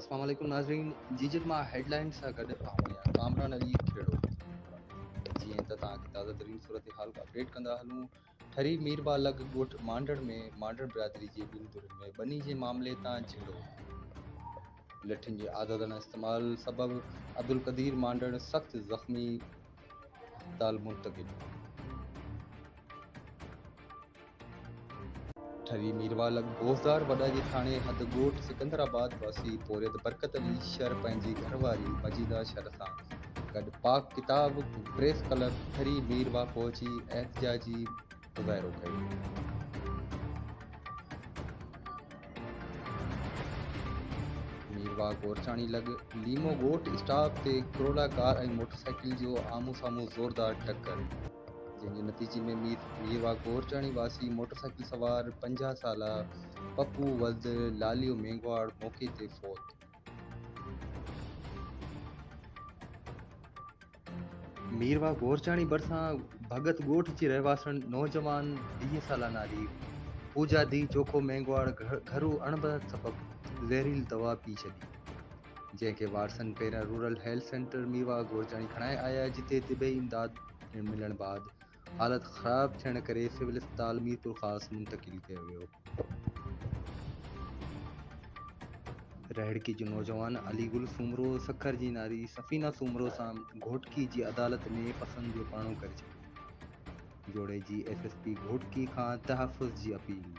अस्सलाम वालेकुम नाज़रीन। जीजत मां हेडलाइन सां गॾु आहियां कामरान अली खेड़ो। जीअं त तव्हांखे ताज़ा तरीन सूरत हाल खां अपडेट कंदा हलूं। ठरी मीरबा लग ॻोठ मांडर में मांडर बिरादरी जे ॿिनि धुरनि में ॿनी जे मामले तां झेड़ो। लठियुनि जे आदतन इस्तेमाल सबबि अब्दुल क़दीर मांडर सख़्त ज़ख़्मी, अस्पताल मुंतक़िल। ठरी मीरवा लग बोज़दार वॾा जे थाणे हद ॻोठ सिकंदराबाद वासी पोरियत बरकत अली शर पंहिंजी घरवारी मजीदा शर सां गॾु पाक किताब प्रेस क्लब ठरी मीरवा पहुची एहतजाजी मुज़ाहिरो कयो। मीरवा गोरचाणी लग लीमो ॻोठ स्टॉप ते करोला कार ऐं मोटरसाइकिल जो आम्हूं साम्हूं ज़ोरदार टक्कर, जंहिंजे नतीजे में मीरवा गोरचाणी वासी मोटरसाइकिल सवार 50 साला पप्पू वल्द लालियो मेंगवाड़ मौके ते फौत। मीरवा गोरचाणी भरिसां भगत ॻोठ जी रहवासण नौजवान 20 साला नारी पूजा दी चोखो मेंगवाड़ घरू अणबत सबबि ज़हरीली दवा पी छॾी, जंहिंखे वारसनि पहिरियां रूरल हेल्थ सेंटर मीरवा गोरचाणी खणाए आया, जिते तिबई इमदाद मिलण बाद हालत ख़राब थियण करे सिविल अस्पताल मीरपुर ख़ास मुंतक़िल कयो वियो। रहड़की जो नौजवान अलीगुल सूमरो सखर जी नारी सफ़ीना सूमरो सां घोटकी जी अदालत में पसंदि जो पाणो करे छॾियो। जोड़े जी एसएसपी घोटकी खां तहफ़ुज़ जी अपील।